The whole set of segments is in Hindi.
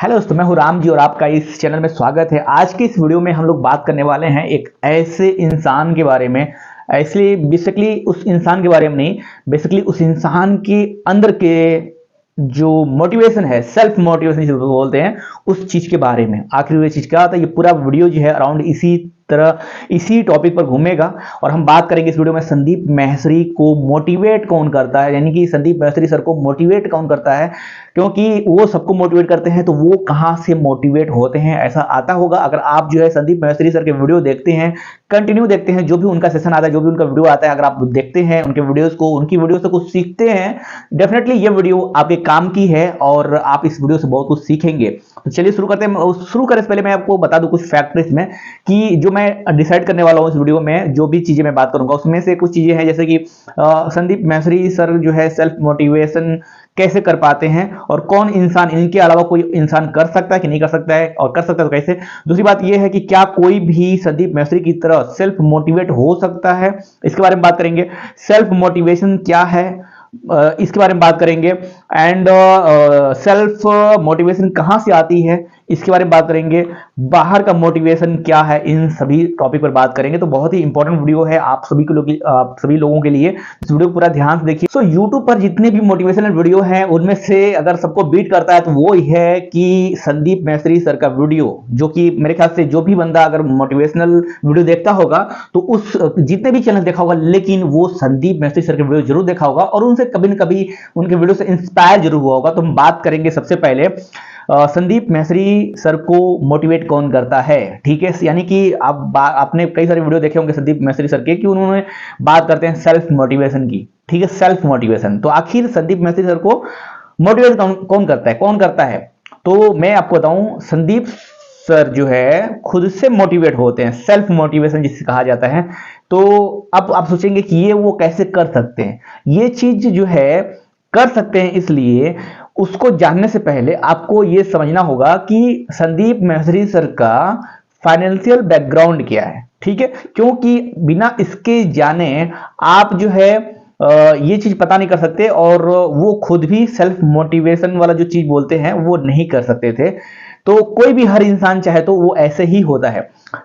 हेलो दोस्तों, मैं हूं राम जी और आपका इस चैनल में स्वागत है। आज की इस वीडियो में हम लोग बात करने वाले हैं एक ऐसे इंसान के बारे में। इसलिए बेसिकली उस इंसान के बारे में नहीं, बेसिकली उस इंसान के अंदर के जो मोटिवेशन है, सेल्फ मोटिवेशन जिसे बोलते हैं, उस चीज के बारे में। आखिर ये चीज क्या होता है, ये पूरा वीडियो जो है अराउंड इसी तरह इसी टॉपिक पर घूमेगा। और हम बात करेंगे इस वीडियो में संदीप महसरी को मोटिवेट कौन करता है, यानी कि संदीप महसरी सर को मोटिवेट कौन करता है, क्योंकि वो सबको मोटिवेट करते हैं। तो वो कहां से मोटिवेट होते हैं, ऐसा आता होगा अगर आप जो है संदीप महसरी सर के वीडियो देखते हैं, कंटिन्यू देखते हैं, जो भी उनका सेशन आता है, जो भी उनका वीडियो आता है, अगर आप देखते हैं उनके वीडियोस को, उनकी वीडियो से कुछ सीखते हैं, डेफिनेटली ये वीडियो आपके काम की है और आप इस वीडियो से बहुत कुछ सीखेंगे। तो चलिए शुरू करते हैं। शुरू करने से पहले मैं आपको बता दूं कुछ फैक्ट इसमें, कि जो मैं डिसाइड करने वाला हूं इस वीडियो में, जो भी चीजें मैं बात करूंगा उसमें से कुछ चीजें हैं, जैसे कि संदीप महसरी सर जो है सेल्फ मोटिवेशन कैसे कर पाते हैं और कौन इंसान इनके अलावा कोई इंसान कर सकता है कि नहीं कर सकता है, और कर सकता है तो कैसे। दूसरी बात यह है कि क्या कोई भी संदीप महसरी की तरह सेल्फ मोटिवेट हो सकता है, इसके बारे में बात करेंगे। सेल्फ मोटिवेशन क्या है, इसके बारे में बात करेंगे। एंड सेल्फ मोटिवेशन कहां से आती है, इसके बारे में बात करेंगे। बाहर का मोटिवेशन क्या है, इन सभी टॉपिक पर बात करेंगे। तो बहुत ही इंपॉर्टेंट वीडियो है आप सभी लोगों के लिए। इस वीडियो को पूरा ध्यान से देखिए। सो यूट्यूब पर जितने भी मोटिवेशनल वीडियो हैं उनमें से अगर सबको बीट करता है तो वो ही है कि संदीप महसरी सर का वीडियो, जो कि मेरे ख्याल से जो भी बंदा अगर मोटिवेशनल वीडियो देखता होगा तो उस जितने भी चैनल देखा होगा, लेकिन वो संदीप महसरी सर के वीडियो जरूर देखा होगा और उनसे कभी न कभी उनके वीडियो से इंस्पायर जरूर हुआ होगा। तो हम बात करेंगे सबसे पहले संदीप महसरी सर को मोटिवेट कौन करता है। ठीक है, यानी कि आपने कई सारे वीडियो देखे होंगे संदीप महसरी सर के, कि उन्होंने बात करते हैं सेल्फ मोटिवेशन की। ठीक है, सेल्फ मोटिवेशन। तो आखिर संदीप महसरी सर को मोटिवेट कौन करता है। तो मैं आपको बताऊं, संदीप सर जो है खुद से मोटिवेट होते हैं, सेल्फ मोटिवेशन जिसे कहा जाता है। तो अब आप सोचेंगे कि ये वो कैसे कर सकते हैं। ये चीज जो है कर सकते हैं, इसलिए उसको जानने से पहले आपको यह समझना होगा कि संदीप महसरी सर का फाइनेंशियल बैकग्राउंड क्या है। ठीक है, क्योंकि बिना इसके जाने आप जो है ये चीज पता नहीं कर सकते, और वो खुद भी सेल्फ मोटिवेशन वाला जो चीज बोलते हैं वो नहीं कर सकते थे। तो कोई भी हर इंसान चाहे तो वो ऐसे ही होता है।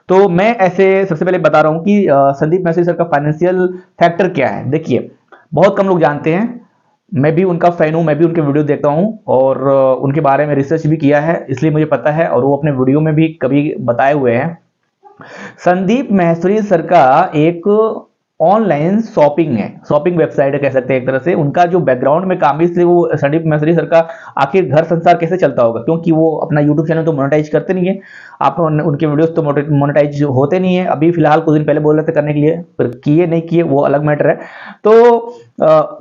तो मैं ऐसे सबसे पहले बता रहा हूं कि संदीप महसरी सर का फाइनेंशियल फैक्टर क्या है। देखिए, बहुत कम लोग जानते हैं, मैं भी उनका फैन हूं, मैं भी उनके वीडियो देखता हूं और उनके बारे में रिसर्च भी किया है, इसलिए मुझे पता है, और वो अपने वीडियो में भी कभी बताए हुए हैं। संदीप महसरी सर का एक ऑनलाइन शॉपिंग है, शॉपिंग वेबसाइट है कह सकते हैं एक तरह से। उनका जो बैकग्राउंड में काम, इसलिए वो संदीप महसरी सर का आखिर घर संसार कैसे चलता होगा, क्योंकि वो अपना यूट्यूब चैनल तो मोनेटाइज करते नहीं है। आप उनके वीडियोस तो मोनेटाइज होते नहीं है। अभी फिलहाल कुछ दिन पहले बोल रहे थे करने के लिए, पर किए नहीं किए वो अलग मैटर है। तो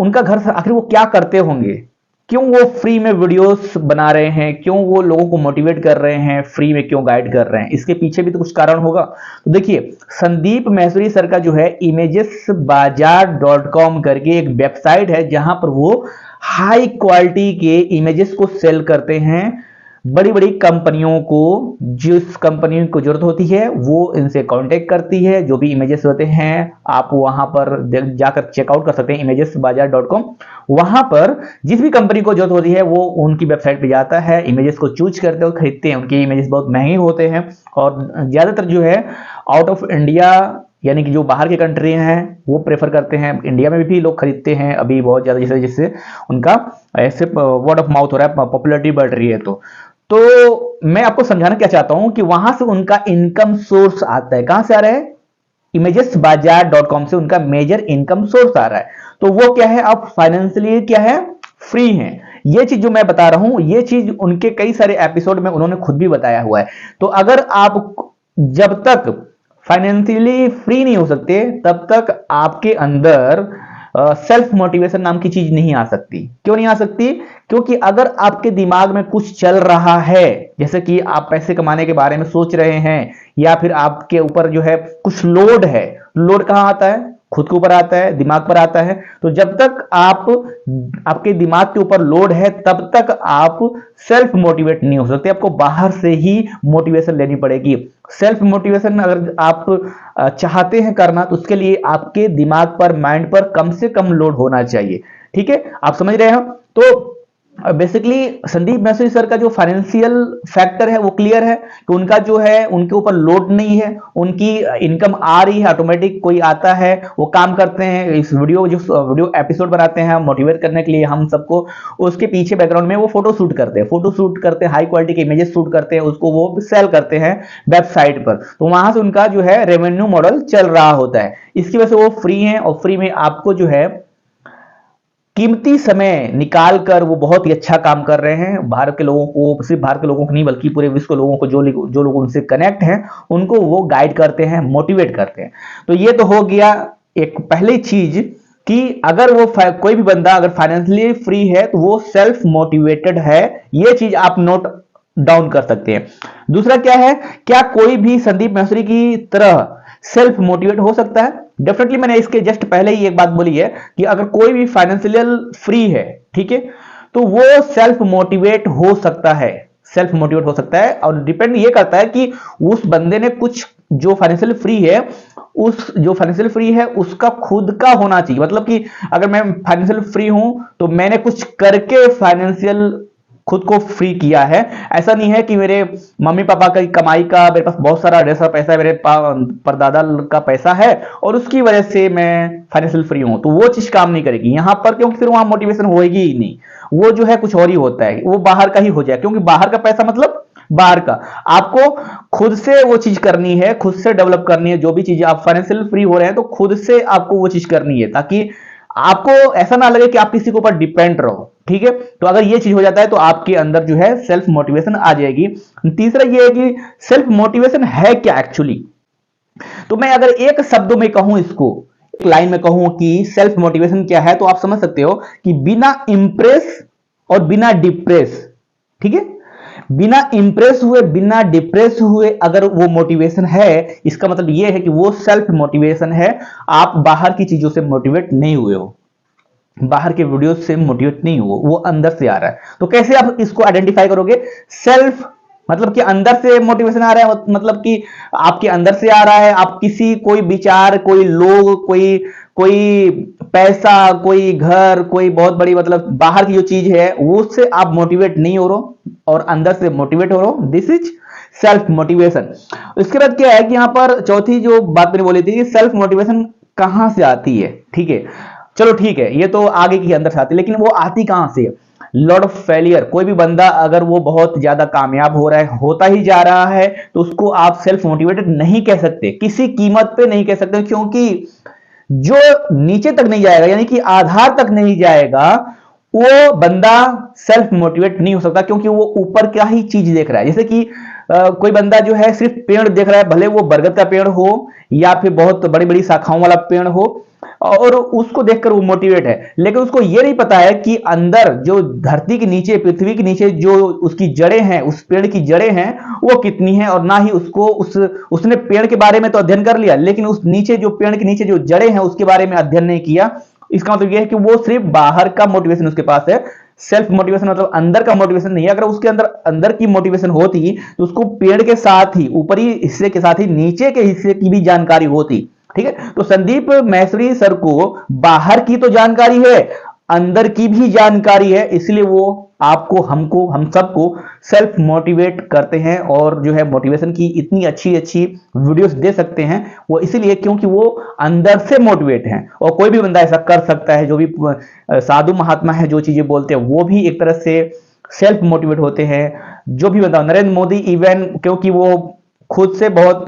उनका घर आखिर वो क्या करते होंगे, क्यों वो फ्री में वीडियोस बना रहे हैं, क्यों वो लोगों को मोटिवेट कर रहे हैं, फ्री में क्यों गाइड कर रहे हैं, इसके पीछे भी तो कुछ कारण होगा। तो देखिए, संदीप महसरी सर का जो है imagesbazaar.com करके एक वेबसाइट है, जहां पर वो हाई क्वालिटी के इमेजेस को सेल करते हैं बड़ी बड़ी कंपनियों को। जिस कंपनी को जरूरत होती है वो इनसे कांटेक्ट करती है। जो भी इमेजेस होते हैं आप वहां पर जाकर चेकआउट कर सकते हैं, imagesbazaar.com। वहां पर जिस भी कंपनी को जरूरत होती है वो उनकी वेबसाइट पे जाता है, इमेजेस को चूज करते हैं और खरीदते हैं। उनके इमेजेस बहुत महंगे होते हैं और ज्यादातर जो है आउट ऑफ इंडिया, यानी कि जो बाहर के कंट्री हैं वो प्रेफर करते हैं। इंडिया में भी लोग खरीदते हैं अभी बहुत ज्यादा, जिससे जिससे उनका ऐसे वर्ड ऑफ माउथ हो रहा है, पॉपुलैरिटी बढ़ रही है। तो मैं आपको समझाना क्या चाहता हूं कि वहां से उनका इनकम सोर्स आता है। कहां से आ रहा है, imagesbazaar.com से उनका मेजर इनकम सोर्स आ रहा है। तो वो क्या है, आप फाइनेंशियली क्या है, फ्री हैं। ये चीज जो मैं बता रहा हूं, ये चीज उनके कई सारे एपिसोड में उन्होंने खुद भी बताया हुआ है। तो अगर आप जब तक फाइनेंशियली फ्री नहीं हो सकते, तब तक आपके अंदर सेल्फ मोटिवेशन नाम की चीज नहीं आ सकती। क्यों नहीं आ सकती, क्योंकि अगर आपके दिमाग में कुछ चल रहा है, जैसे कि आप पैसे कमाने के बारे में सोच रहे हैं, या फिर आपके ऊपर जो है कुछ लोड है। लोड कहां आता है, खुद के ऊपर आता है, दिमाग पर आता है। तो जब तक आपके दिमाग के ऊपर लोड है, तब तक आप सेल्फ मोटिवेट नहीं हो सकते। आपको बाहर से ही मोटिवेशन लेनी पड़ेगी। सेल्फ मोटिवेशन अगर आप चाहते हैं करना, तो उसके लिए आपके दिमाग पर, माइंड पर कम से कम लोड होना चाहिए। ठीक है, आप समझ रहे हो। तो बेसिकली संदीप मैसूरी सर का जो फाइनेंशियल फैक्टर है वो क्लियर है कि उनका जो है उनके ऊपर लोड नहीं है, उनकी इनकम आ रही है, ऑटोमेटिक कोई आता है, वो काम करते हैं। इस वीडियो एपिसोड बनाते हैं मोटिवेट करने के लिए हम सबको, उसके पीछे बैकग्राउंड में वो फोटो शूट करते हैं, हाई क्वालिटी के इमेजेस शूट करते हैं, उसको वो सेल करते हैं वेबसाइट पर, तो वहां से उनका जो है रेवेन्यू मॉडल चल रहा होता है। इसकी वजह से वो फ्री है और फ्री में आपको जो है कीमती समय निकाल कर वो बहुत ही अच्छा काम कर रहे हैं। भारत के लोगों को, सिर्फ भारत के लोगों को नहीं बल्कि पूरे विश्व के लोगों को, जो लोग उनसे कनेक्ट हैं उनको वो गाइड करते हैं, मोटिवेट करते हैं। तो ये तो हो गया एक पहली चीज कि अगर वो कोई भी बंदा अगर फाइनेंशियली फ्री है तो वो सेल्फ मोटिवेटेड है। ये चीज आप नोट डाउन कर सकते हैं। दूसरा क्या है, क्या कोई भी संदीप मैसूरी की तरह सेल्फ मोटिवेट हो सकता है? डेफिनेटली मैंने इसके जस्ट पहले ही एक बात बोली है कि अगर कोई भी फाइनेंशियल फ्री है, ठीक है, तो वो सेल्फ मोटिवेट हो सकता है, सेल्फ मोटिवेट हो सकता है। और डिपेंड ये करता है कि उस बंदे ने कुछ, जो फाइनेंशियल फ्री है, जो फाइनेंशियल फ्री है उसका खुद का होना चाहिए। मतलब कि अगर मैं फाइनेंशियल फ्री हूं तो मैंने कुछ करके फाइनेंशियल खुद को फ्री किया है। ऐसा नहीं है कि मेरे मम्मी पापा की कमाई का मेरे पास बहुत सारा ढेर सारा पैसा है, मेरे परदादा का पैसा है और उसकी वजह से मैं फाइनेंशियल फ्री हूं, तो वो चीज काम नहीं करेगी यहां पर, क्योंकि फिर वहां मोटिवेशन होएगी ही नहीं। वो जो है कुछ और ही होता है, वो बाहर का ही हो जाए, क्योंकि बाहर का पैसा मतलब बाहर का। आपको खुद से वो चीज करनी है, खुद से डेवलप करनी है। जो भी चीज आप फाइनेंशियल फ्री हो रहे हैं तो खुद से आपको वो चीज करनी है, ताकि आपको ऐसा ना लगे कि आप किसी के ऊपर डिपेंड रहो। ठीक है, तो अगर ये चीज हो जाता है तो आपके अंदर जो है सेल्फ मोटिवेशन आ जाएगी। तीसरा ये है कि सेल्फ मोटिवेशन है क्या एक्चुअली। तो मैं अगर एक शब्दों में कहूं, इसको एक लाइन में कहूं कि सेल्फ मोटिवेशन क्या है, तो आप समझ सकते हो कि बिना इंप्रेस और बिना डिप्रेस, ठीक है, बिना इंप्रेस हुए, बिना डिप्रेस हुए अगर वो मोटिवेशन है, इसका मतलब ये है कि वो सेल्फ मोटिवेशन है। आप बाहर की चीजों से मोटिवेट नहीं हुए हो, बाहर के वीडियो से मोटिवेट नहीं हो, वो अंदर से आ रहा है। तो कैसे आप इसको आइडेंटिफाई करोगे? सेल्फ मतलब कि अंदर से मोटिवेशन आ रहा है, मतलब कि आपके अंदर से आ रहा है। आप किसी, कोई विचार, कोई लोग, कोई कोई पैसा, कोई घर, कोई बहुत बड़ी, मतलब बाहर की जो चीज है उससे आप मोटिवेट नहीं हो रहे और अंदर से मोटिवेट हो रहे, दिस इज सेल्फ मोटिवेशन। इसके बाद क्या है कि यहां पर चौथी जो बात मैंने बोली थी कि सेल्फ मोटिवेशन कहां से आती है। ठीक है, चलो ठीक है, ये तो आगे की अंदर से आती है, लेकिन वो आती कहां से? Lord of failure. कोई भी बंदा अगर वो बहुत ज्यादा कामयाब हो रहा है, होता ही जा रहा है, तो उसको आप सेल्फ मोटिवेटेड नहीं कह सकते, किसी कीमत पे नहीं कह सकते, क्योंकि जो नीचे तक नहीं जाएगा, यानी कि आधार तक नहीं जाएगा, वो बंदा सेल्फ मोटिवेट नहीं हो सकता, क्योंकि वो ऊपर क्या ही चीज देख रहा है। जैसे कि कोई बंदा जो है सिर्फ पेड़ देख रहा है, भले वो बरगद का पेड़ हो या फिर बहुत बड़ी बड़ी शाखाओं वाला पेड़ हो, और उसको देखकर वो मोटिवेट है, लेकिन उसको ये नहीं पता है कि अंदर जो धरती के नीचे, पृथ्वी के नीचे जो उसकी जड़ें हैं, उस पेड़ की जड़ें हैं, वो कितनी हैं। और ना ही उसको उसने पेड़ के बारे में तो अध्ययन कर लिया, लेकिन उस नीचे जो पेड़ के नीचे जो जड़ें हैं उसके बारे में अध्ययन नहीं किया। इसका मतलब यह है कि वो सिर्फ बाहर का मोटिवेशन उसके पास है, सेल्फ मोटिवेशन मतलब अंदर का मोटिवेशन नहीं है। अगर उसके अंदर अंदर की मोटिवेशन होती तो उसको पेड़ के साथ ही, ऊपरी हिस्से के साथ ही नीचे के हिस्से की भी जानकारी होती। ठीक है, तो संदीप मैसूरी सर को बाहर की तो जानकारी है, अंदर की भी जानकारी है, इसलिए वो आपको, हमको, हम सबको सेल्फ मोटिवेट करते हैं और जो है मोटिवेशन की इतनी अच्छी अच्छी वीडियोस दे सकते हैं। वो इसीलिए क्योंकि वो अंदर से मोटिवेट हैं, और कोई भी बंदा ऐसा कर सकता है। जो भी साधु महात्मा है जो चीजें बोलते हैं वो भी एक तरह से सेल्फ मोटिवेट होते हैं। जो भी बंदा, नरेंद्र मोदी इवन, क्योंकि वो खुद से बहुत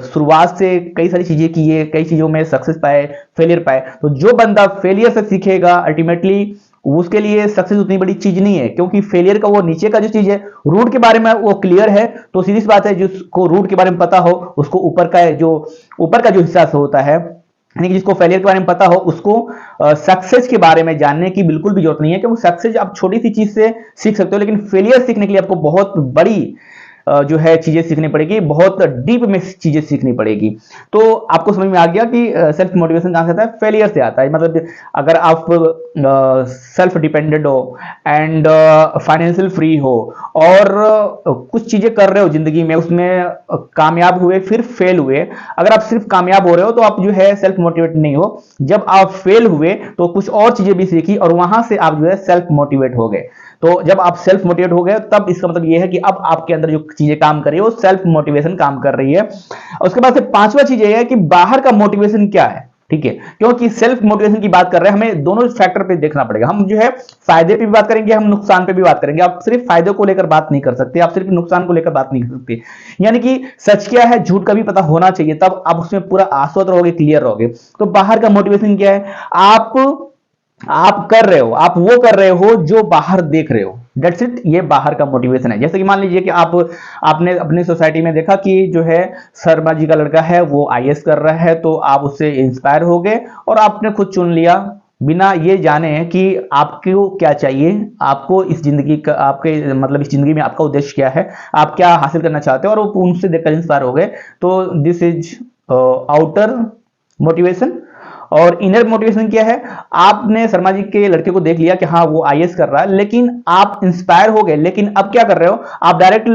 शुरुआत से कई सारी चीजें की है, कई चीजों में सक्सेस पाए, फेलियर पाए। तो जो बंदा फेलियर से सीखेगा, अल्टीमेटली उसके लिए सक्सेस उतनी बड़ी चीज नहीं है, क्योंकि फेलियर का वो नीचे का जो चीज है, रूट के बारे में वो क्लियर है, तो सीधी सी बात है, जिसको रूट के बारे में पता हो उसको ऊपर का जो हिस्सा होता है, यानी कि जिसको फेलियर के बारे में पता हो उसको सक्सेस के बारे में जानने की बिल्कुल भी जरूरत नहीं है। क्योंकि सक्सेस आप छोटी सी चीज से सीख सकते हो, लेकिन फेलियर सीखने के लिए आपको बहुत बड़ी जो है चीजें सीखनी पड़ेगी, बहुत डीप में चीजें सीखनी पड़ेगी। तो आपको समझ में आ गया कि सेल्फ मोटिवेशन कहां से आता है? फेलियर से आता है। मतलब अगर आप सेल्फ डिपेंडेंट हो एंड फाइनेंशियल फ्री हो और कुछ चीजें कर रहे हो जिंदगी में, उसमें कामयाब हुए फिर फेल हुए, अगर आप सिर्फ कामयाब हो रहे हो तो आप जो है सेल्फ मोटिवेट नहीं हो। जब आप फेल हुए तो कुछ और चीजें भी सीखी और वहां से आप जो है सेल्फ मोटिवेट हो गए। तो जब आप सेल्फ मोटिवेट हो गए तब इसका मतलब ये है कि अब आपके अंदर जो चीजें काम कर रही है वो सेल्फ मोटिवेशन काम कर रही है। उसके बाद से पांचवा चीज ये है कि बाहर का मोटिवेशन क्या है, ठीक है, क्योंकि सेल्फ मोटिवेशन की बात कर रहे हैं, हमें दोनों फैक्टर पे देखना पड़ेगा। हम जो है फायदे पे भी बात करेंगे, हम नुकसान पे भी बात करेंगे। आप सिर्फ फायदे को लेकर बात नहीं कर सकते, आप सिर्फ नुकसान को लेकर बात नहीं कर सकते। यानी कि सच क्या है झूठ का भी पता होना चाहिए, तब आप उसमें पूरा आश्वस्त रहोगे, क्लियर रहोगे। तो बाहर का मोटिवेशन क्या है, आप कर रहे हो, आप वो कर रहे हो जो बाहर देख रहे हो, दैट्स इट। ये बाहर का मोटिवेशन है। जैसे कि मान लीजिए कि आपने अपनी सोसाइटी में देखा कि जो है शर्मा जी का लड़का है वो आईएएस कर रहा है, तो आप उससे इंस्पायर हो गए और आपने खुद चुन लिया बिना ये जाने कि आपको क्या चाहिए, आपको इस जिंदगी का, आपके मतलब इस जिंदगी में आपका उद्देश्य क्या है, आप क्या हासिल करना चाहते हो, और वो उनसे देखकर इंस्पायर हो गए। तो दिस इज आउटर मोटिवेशन। और इनर मोटिवेशन क्या है, आपने शर्मा जी के लड़के को देख लिया कि हाँ वो आईएएस कर रहा है, लेकिन आप इंस्पायर हो गए, लेकिन अब क्या कर रहे हो, आप डायरेक्ट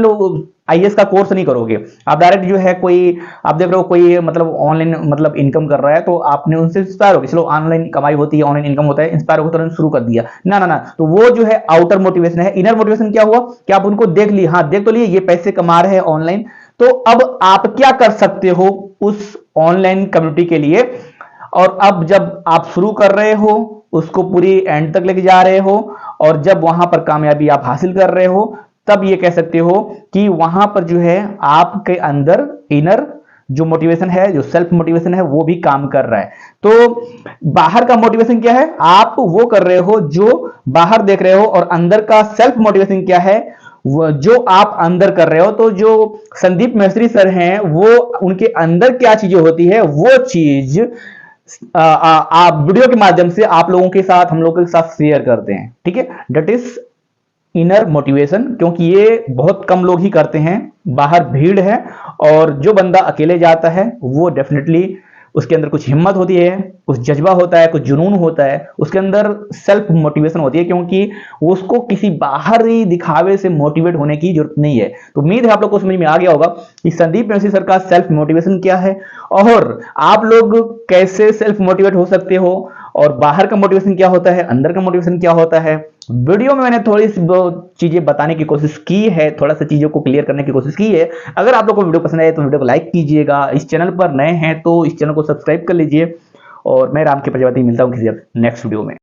आईएएस का कोर्स नहीं करोगे, आप डायरेक्ट जो है कोई, आप देख रहे हो कोई मतलब ऑनलाइन मतलब इनकम कर रहा है, तो आपने उनसे इंस्पायर हो गए, चलो ऑनलाइन कमाई होती है, ऑनलाइन इनकम होता है, इंस्पायर होकर तुरंत शुरू कर दिया, ना ना ना। तो वो जो है आउटर मोटिवेशन है। इनर मोटिवेशन क्या हुआ कि आप उनको देख लिए, हाँ देख तो लिए ये पैसे कमा रहे हैं ऑनलाइन, तो अब आप क्या कर सकते हो उस ऑनलाइन कम्युनिटी के लिए, और अब जब आप शुरू कर रहे हो उसको पूरी एंड तक लेके जा रहे हो, और जब वहां पर कामयाबी आप हासिल कर रहे हो, तब ये कह सकते हो कि वहां पर जो है आपके अंदर इनर जो मोटिवेशन है, जो सेल्फ मोटिवेशन है, वो भी काम कर रहा है। तो बाहर का मोटिवेशन क्या है, आप वो कर रहे हो जो बाहर देख रहे हो, और अंदर का सेल्फ मोटिवेशन क्या है, जो आप अंदर कर रहे हो। तो जो संदीप मेहश्री सर हैं वो उनके अंदर क्या चीजें होती है वो चीज आप वीडियो के माध्यम से आप लोगों के साथ, हम लोगों के साथ शेयर करते हैं, ठीक है। दैट इज इनर मोटिवेशन, क्योंकि ये बहुत कम लोग ही करते हैं, बाहर भीड़ है, और जो बंदा अकेले जाता है वो डेफिनेटली उसके अंदर कुछ हिम्मत होती है, कुछ जज्बा होता है, कुछ जुनून होता है, उसके अंदर सेल्फ मोटिवेशन होती है, क्योंकि उसको किसी बाहरी दिखावे से मोटिवेट होने की जरूरत नहीं है। तो उम्मीद है आप लोग को समझ में आ गया होगा कि संदीप मेहश्री सर का सेल्फ मोटिवेशन क्या है, और आप लोग कैसे सेल्फ मोटिवेट हो सकते हो, और बाहर का मोटिवेशन क्या होता है, अंदर का मोटिवेशन क्या होता है। वीडियो में मैंने थोड़ी सी चीजें बताने की कोशिश की है, थोड़ा सा चीजों को क्लियर करने की कोशिश की है। अगर आप लोग को वीडियो पसंद आए तो वीडियो को लाइक कीजिएगा, इस चैनल पर नए हैं तो इस चैनल को सब्सक्राइब कर लीजिए, और मैं राम के प्रजापति मिलता हूं किसी नेक्स्ट वीडियो में।